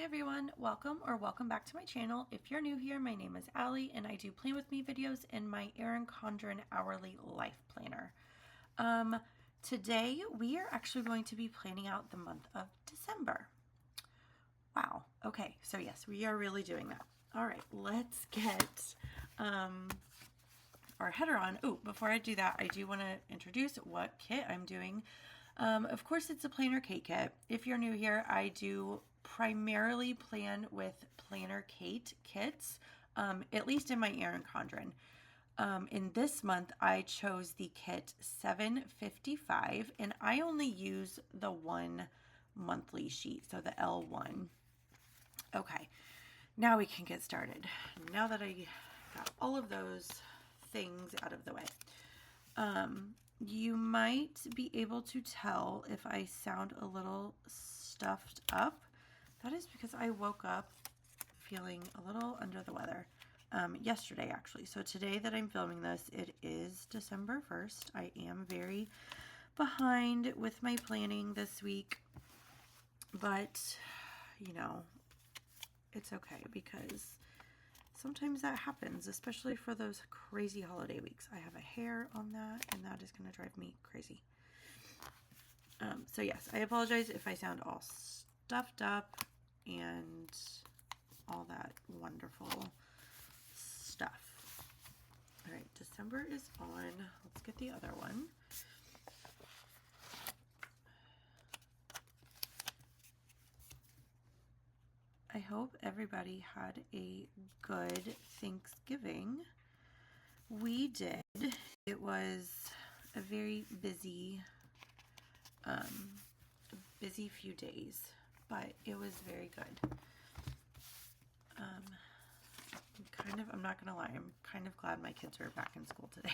Hey everyone, welcome back to my channel. If you're new here, my name is Allie and I do Plan With Me videos in my Erin Condren Hourly Life Planner. Today we are actually going to be planning out the month of December. Wow, okay, so yes, we are really doing that. All right, let's get our header on. Oh, before I do that, I do want to introduce what kit I'm doing. Of course, it's a PlannerKate kit. If you're new here, I do primarily plan with PlannerKate kits, at least in my Erin Condren. In this month, I chose the kit 755, and I only use the one monthly sheet, so the L1. Okay, now we can get started. Now that I got all of those things out of the way. You might be able to tell if I sound a little stuffed up. That is because I woke up feeling a little under the weather yesterday, actually. So today that I'm filming this, it is December 1st. I am very behind with my planning this week, but you know, it's okay because sometimes that happens, especially for those crazy holiday weeks. I have a hair on that, and that is going to drive me crazy. So yes, I apologize if I sound all stuffed up and all that wonderful stuff. All right, December is on. Let's get the other one. I hope everybody had a good Thanksgiving. We did. It was a very busy few days, but it was very good. I'm not gonna lie, I'm kind of glad my kids are back in school today.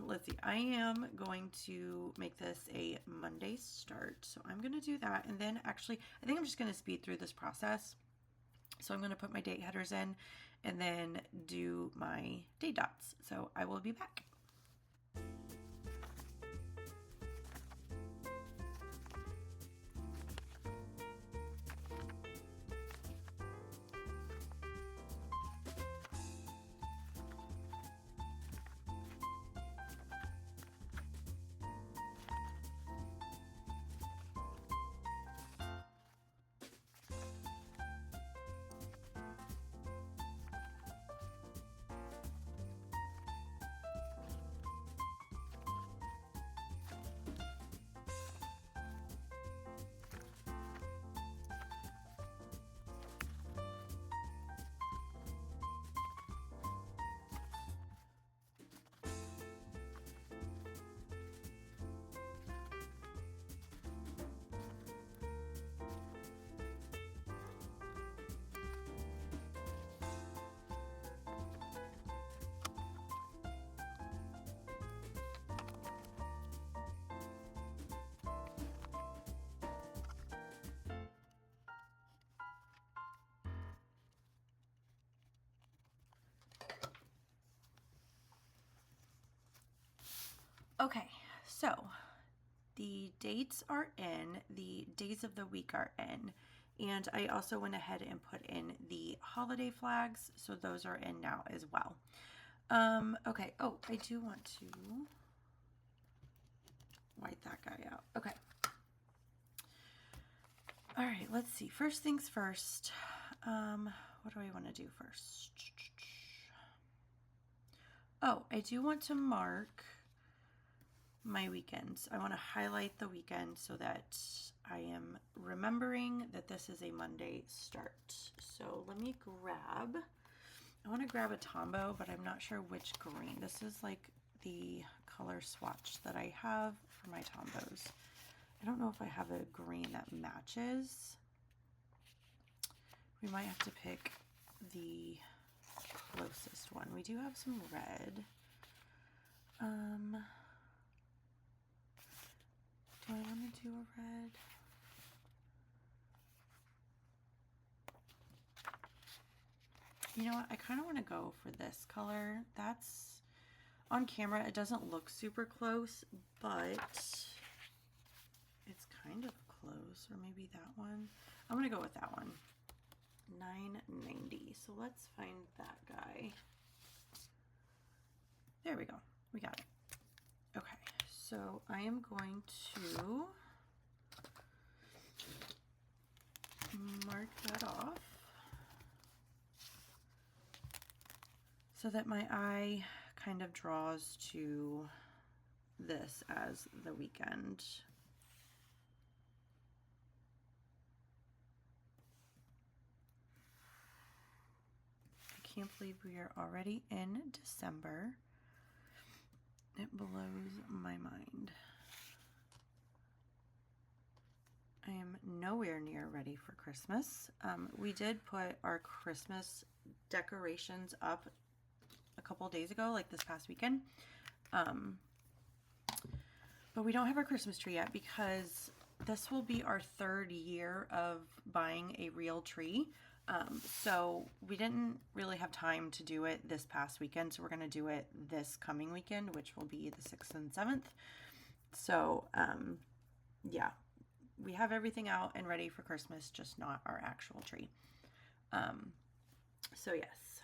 Let's see, I am going to make this a Monday start. So I'm going to do that. And then actually, I think I'm just going to speed through this process. So I'm going to put my date headers in and then do my date dots. So I will be back. Okay, so the dates are in, the days of the week are in, and I also went ahead and put in the holiday flags, so those are in now as well. Okay, oh, I do want to white that guy out. Okay. All right, let's see. First things first. What do I want to do first? Oh, I do want to mark my weekends. I want to highlight the weekend so that I am remembering that this is a Monday start. So let me grab, I want to grab a Tombow, but I'm not sure which green. This is like the color swatch that I have for my Tombows. I don't know if I have a green that matches. We might have to pick the closest one. We do have some red. Do I want to do a red? You know what? I kind of want to go for this color. That's on camera. It doesn't look super close, but it's kind of close. Or maybe maybe that one. I'm gonna go with that one. $9.90. So let's find that guy. There we go. We got it. Okay, so I am going to mark that off so that my eye kind of draws to this as the weekend. I can't believe we are already in December. It blows my mind. I am nowhere near ready for Christmas. We did put our Christmas decorations up a couple days ago, like this past weekend. But we don't have our Christmas tree yet because this will be our 3rd year of buying a real tree. So we didn't really have time to do it this past weekend. So we're going to do it this coming weekend, which will be the 6th and 7th. So, yeah, we have everything out and ready for Christmas, just not our actual tree. So yes.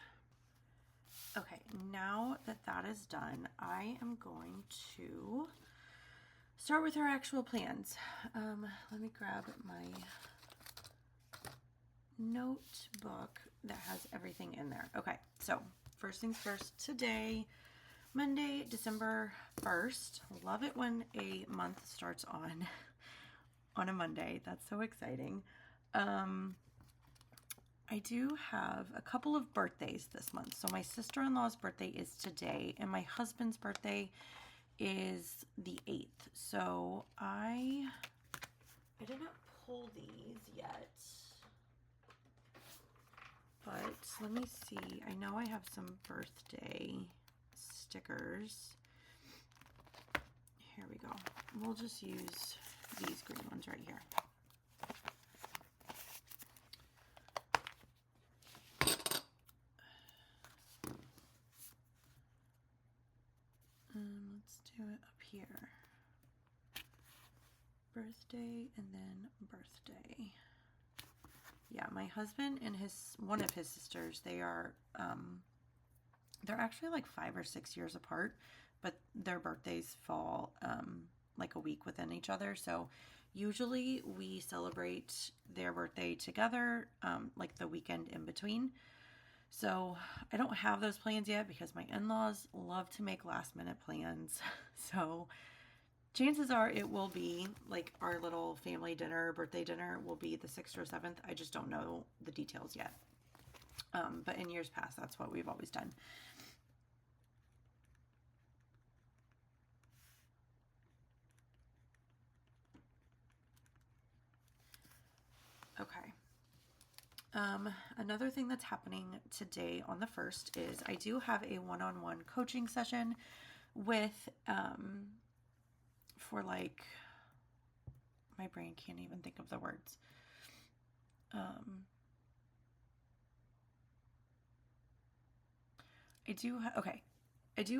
Okay, now that that is done, I am going to start with our actual plans. Let me grab my notebook that has everything in there. Okay, so first things first, today, Monday, December 1st. Love it when a month starts on a Monday. That's so exciting. I do have a couple of birthdays this month. So my sister-in-law's birthday is today, and my husband's birthday is the 8th. So I did not pull these yet. But let me see. I know I have some birthday stickers. Here we go. We'll just use these green ones right here. Let's do it up here. Birthday and then birthday. Yeah, my husband and one of his sisters, they're actually like 5 or 6 years apart, but their birthdays fall like a week within each other. So usually we celebrate their birthday together, like the weekend in between. So I don't have those plans yet because my in-laws love to make last minute plans. So chances are it will be like our little family dinner, birthday dinner will be the 6th or 7th. I just don't know the details yet. But in years past, that's what we've always done. Okay. Another thing that's happening today on the 1st is I do have a one-on-one coaching session with, for like, my brain can't even think of the words. I do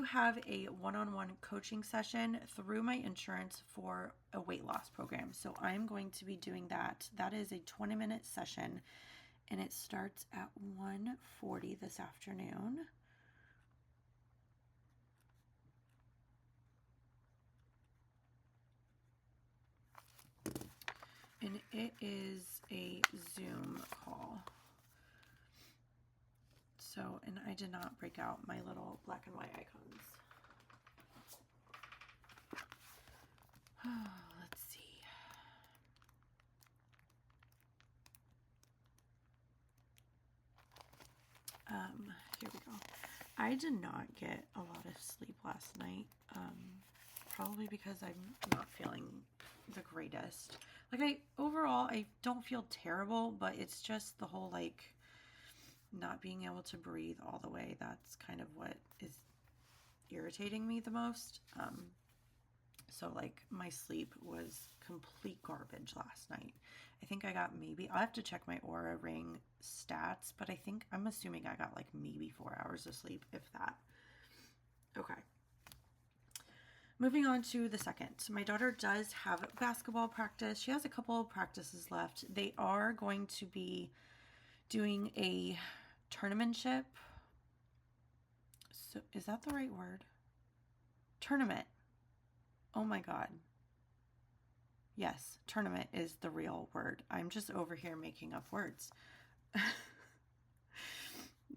have a one-on-one coaching session through my insurance for a weight loss program. So I'm going to be doing that. That is a 20-minute session, and it starts at 1:40 this afternoon. And it is a Zoom call. So, and I did not break out my little black and white icons. Let's see. Here we go. I did not get a lot of sleep last night. Probably because I'm not feeling the greatest. Like overall, I don't feel terrible, but it's just the whole like not being able to breathe all the way. That's kind of what is irritating me the most. So like my sleep was complete garbage last night. I think I got I'll have to check my Aura Ring stats, but I'm assuming I got like maybe 4 hours of sleep, if that. Okay. Moving on to the second. So my daughter does have basketball practice. She has a couple of practices left. They are going to be doing a tournamentship. So is that the right word? Tournament. Oh my God. Yes, tournament is the real word. I'm just over here making up words.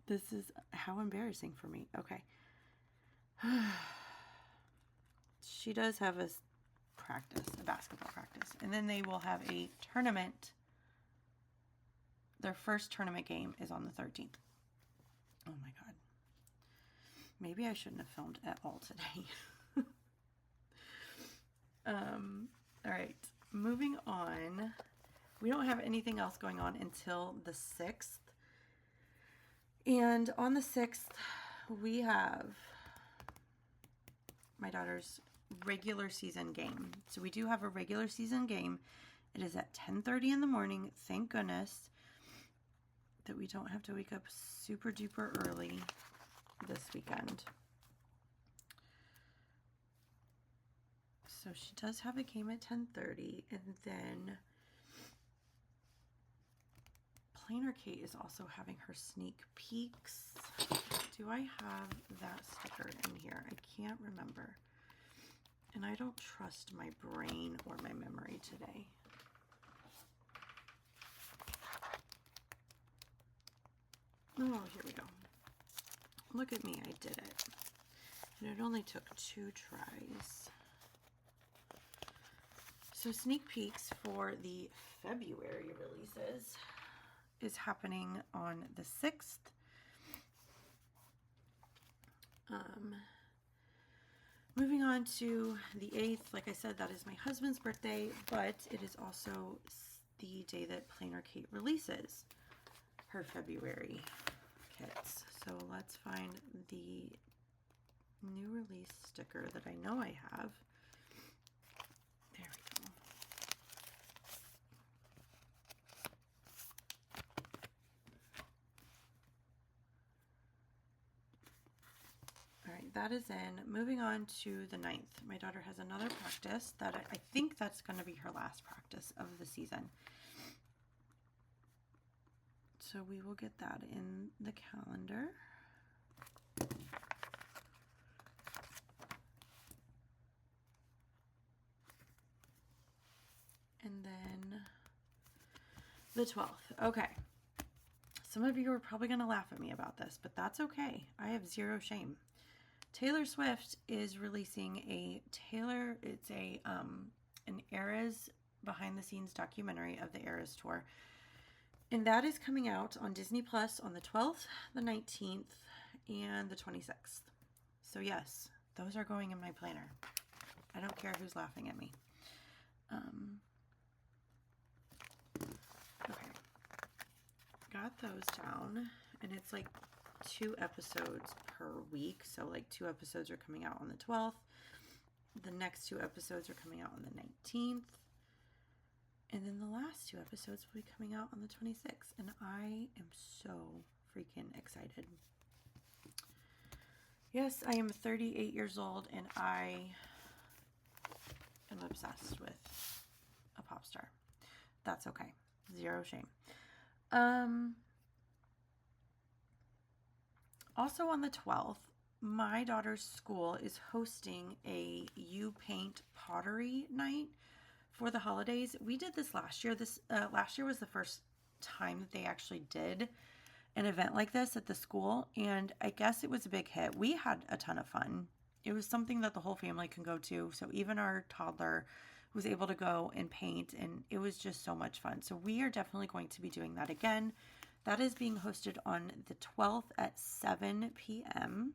This is how embarrassing for me. Okay. She does have a basketball practice. And then they will have a tournament. Their first tournament game is on the 13th. Oh my God. Maybe I shouldn't have filmed at all today. All right, moving on. We don't have anything else going on until the 6th. And on the 6th, we have my daughter's regular season game. So we do have a regular season game. It is at 10:30 in the morning. Thank goodness that we don't have to wake up super duper early this weekend. So she does have a game at 10:30, and then PlannerKate is also having her sneak peeks. Do I have that sticker in here? I can't remember. And I don't trust my brain or my memory today. Oh, here we go. Look at me, I did it. And it only took 2 tries. So sneak peeks for the February releases is happening on the 6th. Moving on to the 8th, like I said, that is my husband's birthday, but it is also the day that PlannerKate releases her February kits. So let's find the new release sticker that I know I have. There we go. All right, that is in. Moving on to the 9th. My daughter has another practice that I think that's going to be her last practice of the season. So we will get that in the calendar. And then the 12th. Okay. Some of you are probably going to laugh at me about this, but that's okay. I have zero shame. Taylor Swift is releasing an Eras behind the scenes documentary of the Eras tour. And that is coming out on Disney Plus on the 12th, the 19th, and the 26th. So yes, those are going in my planner. I don't care who's laughing at me. Okay. Got those down, and it's like 2 episodes per week. So like 2 episodes are coming out on the 12th. The next 2 episodes are coming out on the 19th. And then the last 2 episodes will be coming out on the 26th. And I am so freaking excited. Yes, I am 38 years old and I am obsessed with a pop star. That's okay. Zero shame. Also on the 12th, my daughter's school is hosting a You Paint Pottery Night for the holidays. We did this last year. Last year was the first time that they actually did an event like this at the school, and I guess it was a big hit. We had a ton of fun. It was something that the whole family can go to, so even our toddler was able to go and paint, and it was just so much fun. So we are definitely going to be doing that again. That is being hosted on the 12th at 7 p.m.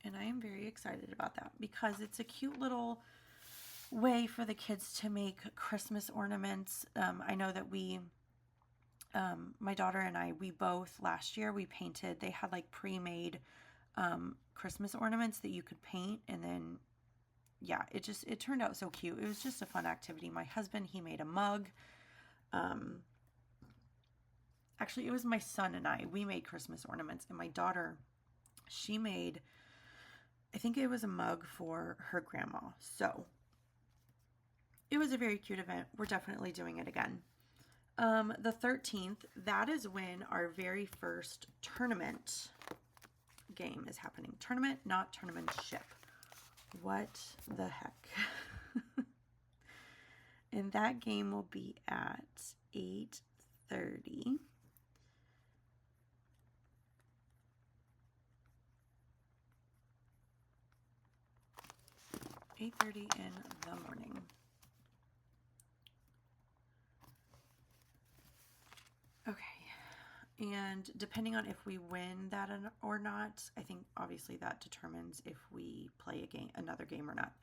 And I am very excited about that because it's a cute little way for the kids to make Christmas ornaments. I know that my daughter and I, we both last year, we painted, they had like pre-made Christmas ornaments that you could paint. And then, yeah, it turned out so cute. It was just a fun activity. My husband, he made a mug. actually, it was my son and we made Christmas ornaments, and my daughter, she made, I think it was a mug for her grandma. So it was a very cute event. We're definitely doing it again. The 13th, that is when our very first tournament game is happening. Tournament, not tournamentship. What the heck? And that game will be at 8:30. In the morning. Okay. And depending on if we win that or not, I think obviously that determines if we play another game or not.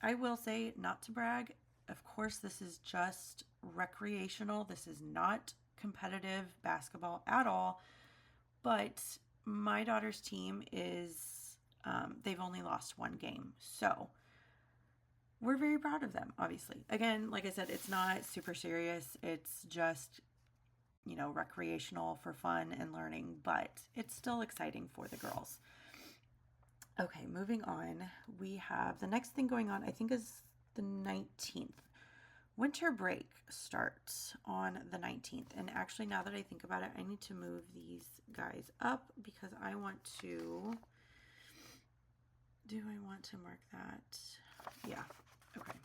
I will say, not to brag, of course, this is just recreational. This is not competitive basketball at all. But my daughter's team is, they've only lost one game. So we're very proud of them, obviously. Again, like I said, it's not super serious. It's just, recreational for fun and learning, but it's still exciting for the girls. Okay, moving on. We have the next thing going on, I think, is the 19th. Winter break starts on the 19th. And actually, now that I think about it, I need to move these guys up because I want to... Do I want to mark that? Yeah. Okay.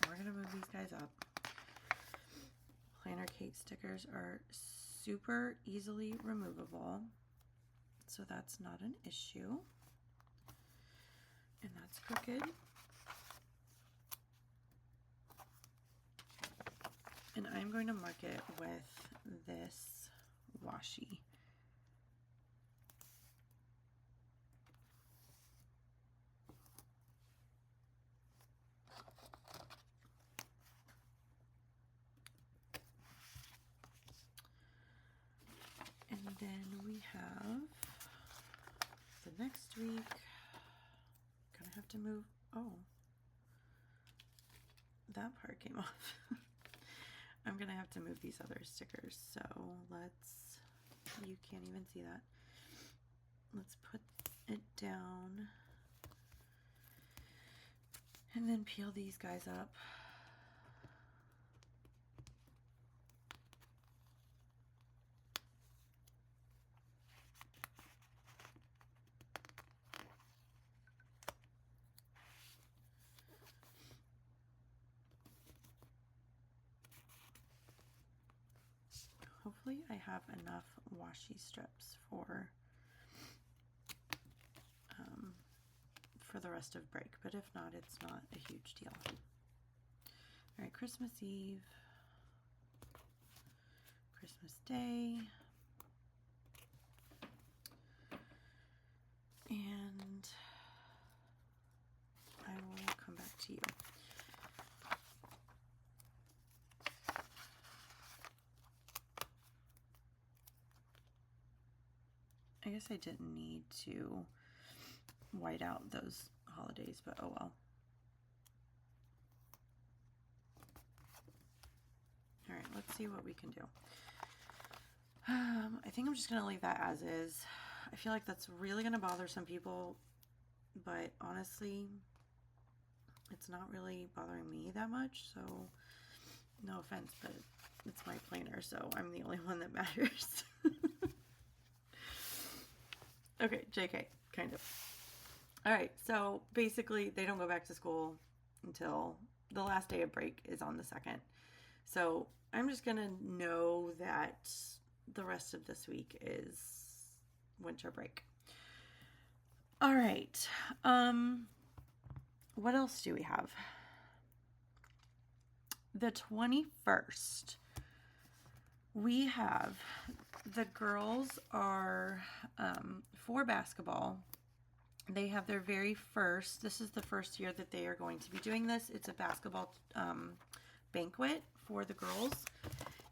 We're going to move these guys up. PlannerKate stickers are super easily removable, so that's not an issue. And that's crooked. And I'm going to mark it with this washi. And then we have the next week. Gonna have to move. Oh, that part came off. I'm gonna have to move these other stickers. So let's, you can't even see that. Let's put it down and then peel these guys up. Hopefully I have enough washi strips for the rest of break, but if not, it's not a huge deal. All right, Christmas Eve, Christmas Day, and I will come back to you. I guess I didn't need to white out those holidays, but oh well. All right, let's see what we can do. I think I'm just going to leave that as is. I feel like that's really going to bother some people, but honestly, it's not really bothering me that much, so no offense, but it's my planner, so I'm the only one that matters. Okay, JK, kind of. All right, so basically they don't go back to school until the last day of break is on the 2nd. So I'm just going to know that the rest of this week is winter break. All right. What else do we have? The 21st, we have, the girls are, for basketball, they have their very first, this is the first year that they are going to be doing this. It's a basketball banquet for the girls.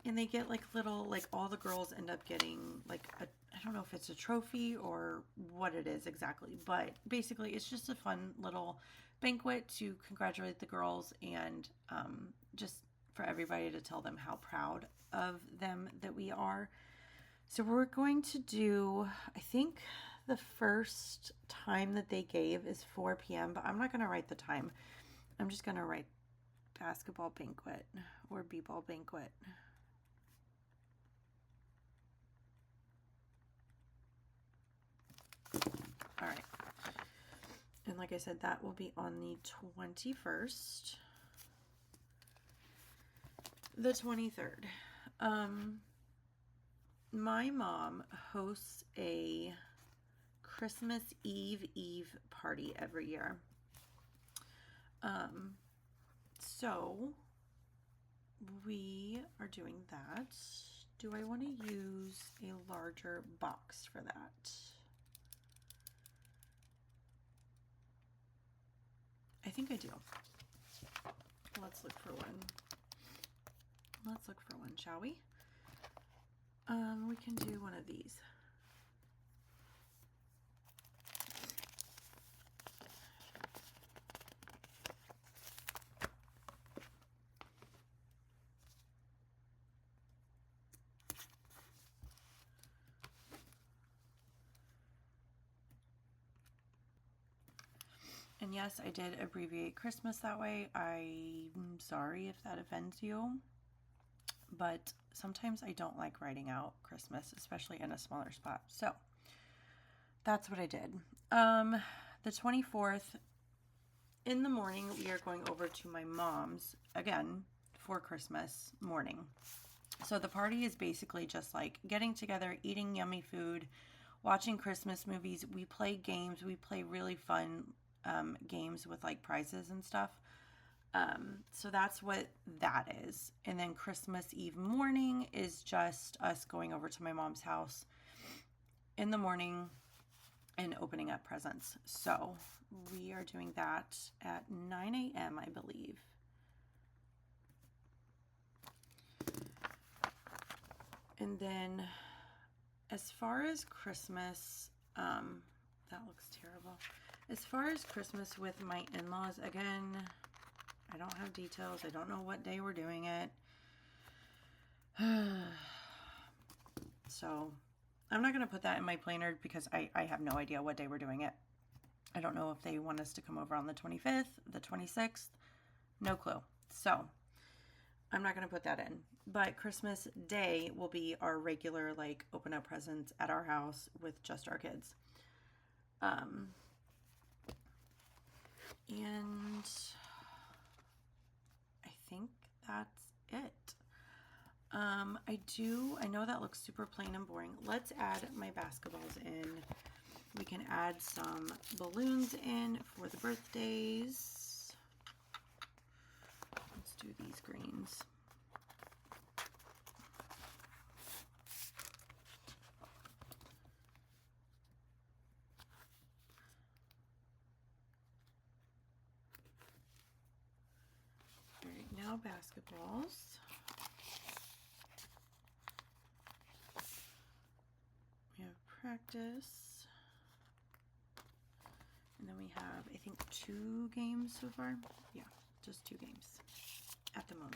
And they get like little, like all the girls end up getting like a, I don't know if it's a trophy or what it is exactly, but basically it's just a fun little banquet to congratulate the girls and just for everybody to tell them how proud of them that we are. So we're going to do, I think the first time that they gave is 4 p.m., but I'm not going to write the time. I'm just going to write basketball banquet or b-ball banquet. All right. And like I said, that will be on the 21st. The 23rd. My mom hosts a Christmas Eve party every year. So we are doing that. Do I want to use a larger box for that? I think I do. Let's look for one. Let's look for one, shall we? We can do one of these. And yes, I did abbreviate Christmas that way. I'm sorry if that offends you, but sometimes I don't like writing out Christmas, especially in a smaller spot. So that's what I did. The 24th in the morning, we are going over to my mom's again for Christmas morning. So the party is basically just like getting together, eating yummy food, watching Christmas movies. We play games. We play really fun games with like prizes and stuff. So that's what that is. And then Christmas Eve morning is just us going over to my mom's house in the morning and opening up presents. So we are doing that at 9 a.m., I believe. And then as far as Christmas, that looks terrible. As far as Christmas with my in-laws, again, I don't have details. I don't know what day we're doing it. So I'm not going to put that in my planner because I have no idea what day we're doing it. I don't know if they want us to come over on the 25th, the 26th, no clue. So I'm not going to put that in. But Christmas Day will be our regular, like, open up presents at our house with just our kids. And I think that's it. I know that looks super plain and boring. Let's add my basketballs in. We can add some balloons in for the birthdays. Let's do these greens. All right, now basketballs. We have practice. And then we have, I think, 2 games so far. Yeah, just 2 games at the moment.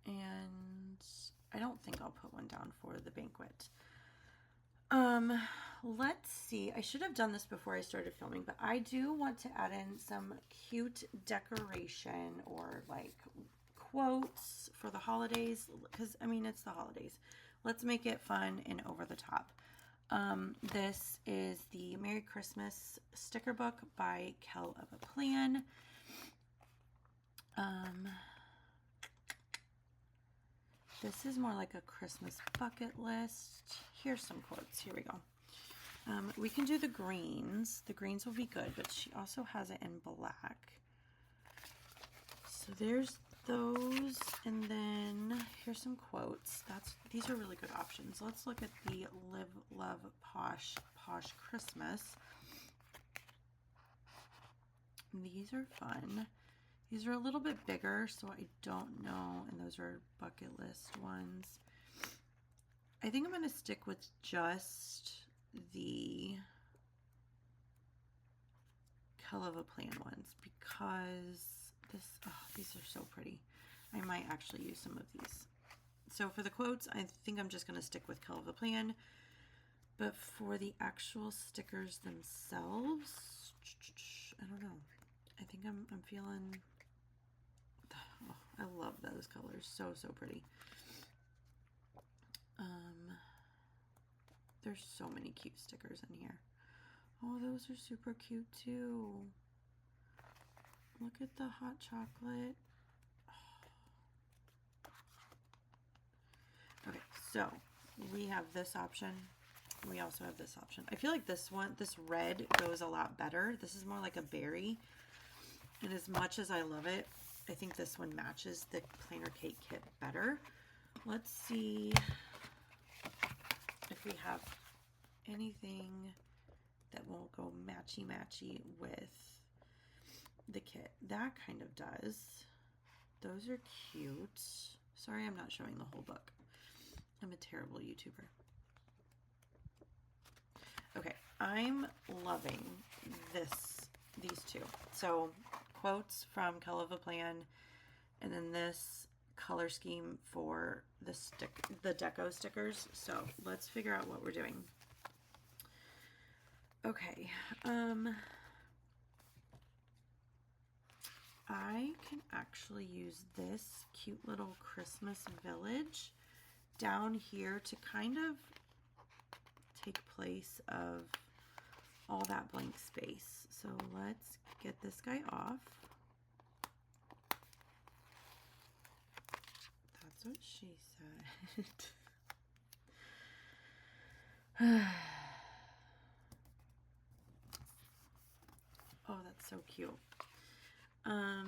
And I don't think I'll put one down for the banquet. Let's see. I should have done this before I started filming, but I do want to add in some cute decoration or like quotes for the holidays because, I mean, it's the holidays. Let's make it fun and over the top. This is the Merry Christmas sticker book by Kel of a Plan. This is more like a Christmas bucket list. Here's some quotes. Here we go. We can do the greens. The greens will be good, but she also has it in black. So there's those, and then here's some quotes. These are really good options. Let's look at the Live, Love, Posh Christmas. These are fun. These are a little bit bigger, so I don't know, and those are bucket list ones. I think I'm going to stick with just the Kelova Plan ones because these are so pretty. I might actually use some of these. So for the quotes, I think I'm just going to stick with Kelova Plan. But for the actual stickers themselves, I don't know. I think I'm feeling, oh, I love those colors. So, so pretty. There's so many cute stickers in here. Oh, those are super cute too. Look at the hot chocolate. Okay, so we have this option. We also have this option. I feel like this red goes a lot better. This is more like a berry. And as much as I love it, I think this one matches the PlannerKate kit better. Let's see if we have anything that will go matchy-matchy with the kit. That kind of does. Those are cute. Sorry, I'm not showing the whole book. I'm a terrible YouTuber. Okay, I'm loving these two. So quotes from Kelova Plan, and then this color scheme for the deco stickers. So let's figure out what we're doing. Okay, I can actually use this cute little Christmas village down here to kind of take place of all that blank space. So let's get this guy off. That's what she said. Oh, that's so cute. All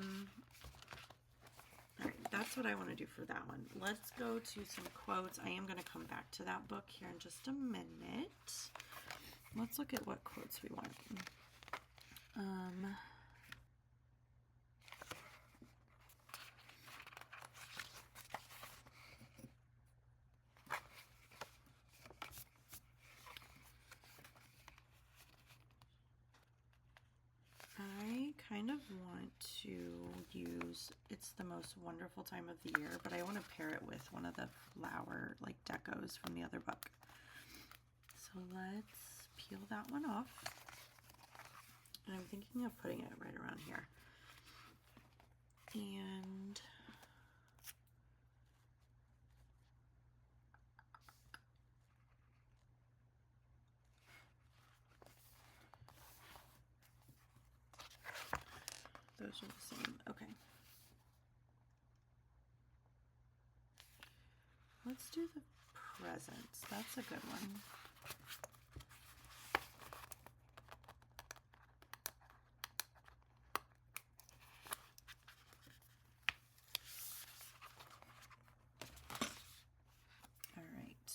right, that's what I want to do for that one. Let's go to some quotes. I am going to come back to that book here in just a minute. Let's look at what quotes we want. I kind of want to use It's the Most Wonderful Time of the Year, but I want to pair it with one of the flower like decos from the other book. So let's peel that one off. And I'm thinking of putting it right around here. And those are the same. Okay. Let's do the presents. That's a good one. All right.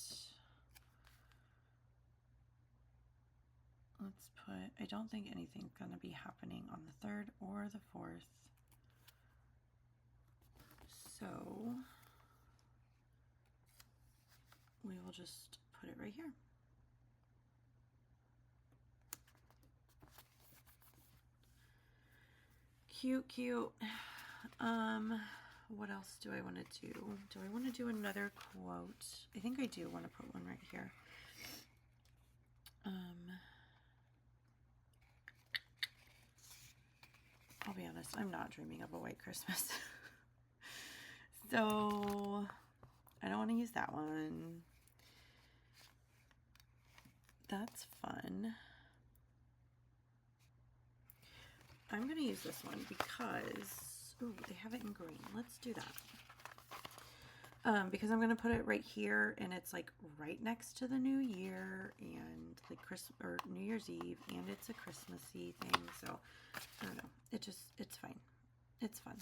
Let's put, I don't think anything's going to be happening on the 3rd or the 4th. So we will just put it right here. Cute, cute. What else do I want to do? Do I want to do another quote? I think I do want to put one right here. I'll be honest, I'm not dreaming of a white Christmas. So I don't want to use that one. That's fun. I'm going to use this one because, ooh, they have it in green. Let's do that. Because I'm going to put it right here, and it's like right next to the New Year and like Christmas or New Year's Eve, and it's a Christmassy thing. So I don't know. It's fine. It's fun.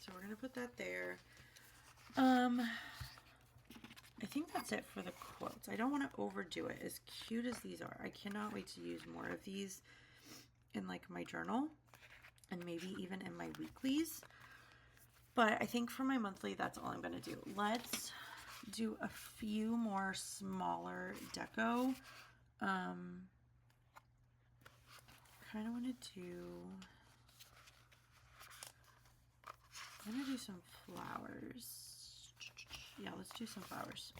So we're going to put that there. I think that's it for the quotes. I don't want to overdo it. As cute as these are, I cannot wait to use more of these in like my journal and maybe even in my weeklies. But I think for my monthly, that's all I'm going to do. Let's do a few more smaller deco. kind of want to do, I'm going to do some flowers. Yeah, let's do some flowers.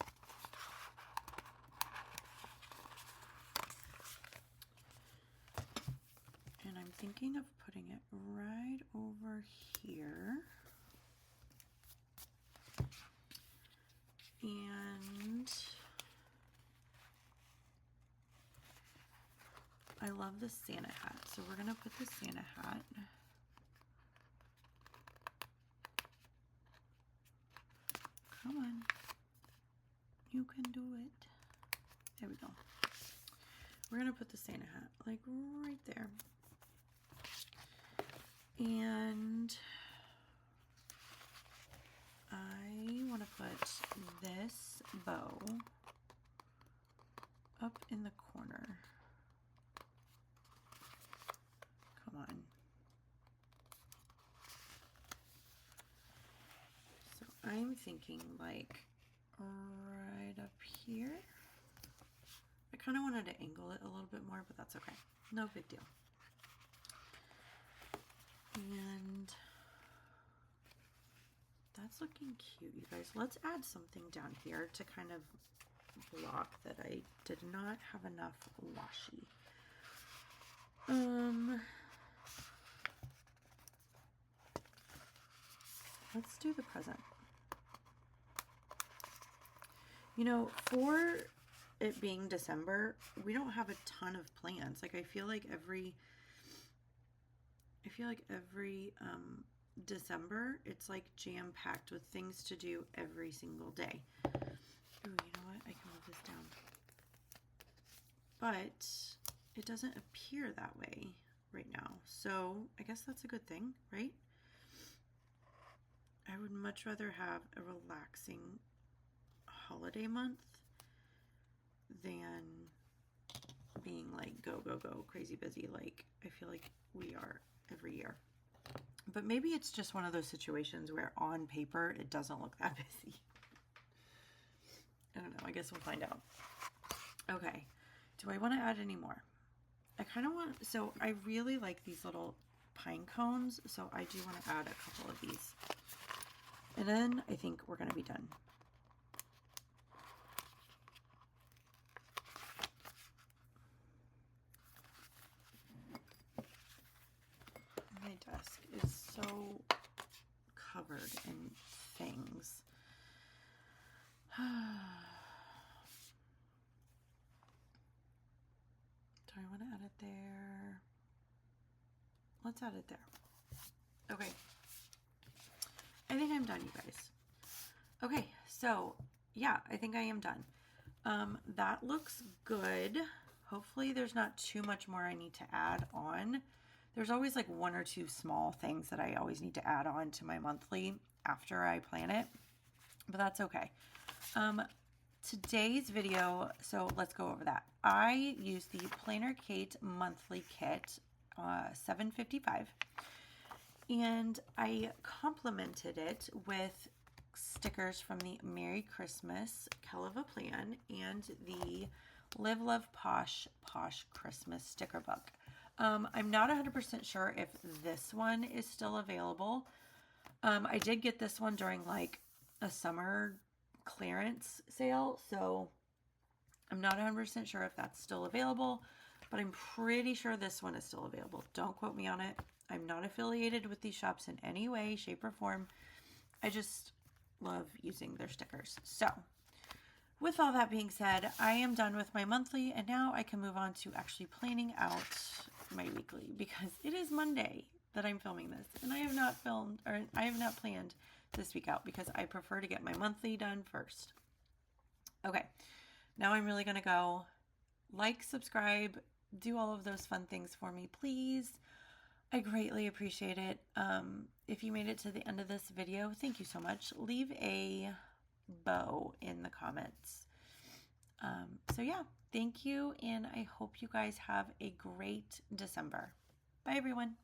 And I'm thinking of putting it right over here. And I love the Santa hat, so we're going to put the Santa hat. Come on. You can do it. There we go. We're going to put the Santa hat like right there. And I want to put this bow up in the corner. Come on. So I'm thinking like right up here. I kind of wanted to angle it a little bit more, but that's okay. No big deal. And that's looking cute, you guys. Let's add something down here to kind of block that I did not have enough washi. Let's do the present. You know, for it being December, we don't have a ton of plans. Like I feel like every December, it's like jam-packed with things to do every single day. Ooh, you know what? I can move this down. But it doesn't appear that way right now. So I guess that's a good thing, right? I would much rather have a relaxing holiday month than being like go, go, go, crazy busy like I feel like we are every year. But maybe it's just one of those situations where on paper it doesn't look that busy. I don't know. I guess we'll find out. Okay. Do I want to add any more? I kind of want, so I really like these little pine cones, so I do want to add a couple of these. And then I think we're going to be done. My desk is so covered in things. Do I want to add it there? Let's add it there. Okay. I think I'm done, you guys. Okay, so yeah, I think I am done. That looks good. Hopefully there's not too much more I need to add on. There's always like one or two small things that I always need to add on to my monthly after I plan it, but that's okay. Today's video, so let's go over that. I used the PlannerKate monthly kit, $7.55, and I complemented it with stickers from the Merry Christmas Keleva Plan and the Live Love Posh Christmas sticker book. I'm not 100% sure if this one is still available. I did get this one during like a summer clearance sale, so I'm not 100% sure if that's still available, but I'm pretty sure this one is still available. Don't quote me on it. I'm not affiliated with these shops in any way, shape, or form. I just love using their stickers. So with all that being said, I am done with my monthly, and now I can move on to actually planning out my weekly, because it is Monday that I'm filming this, and I have not planned this week out because I prefer to get my monthly done first. Okay, now I'm really gonna go like, subscribe, do all of those fun things for me, please. I greatly appreciate it. If you made it to the end of this video, thank you so much. Leave a bow in the comments. So yeah, thank you, and I hope you guys have a great December. Bye everyone.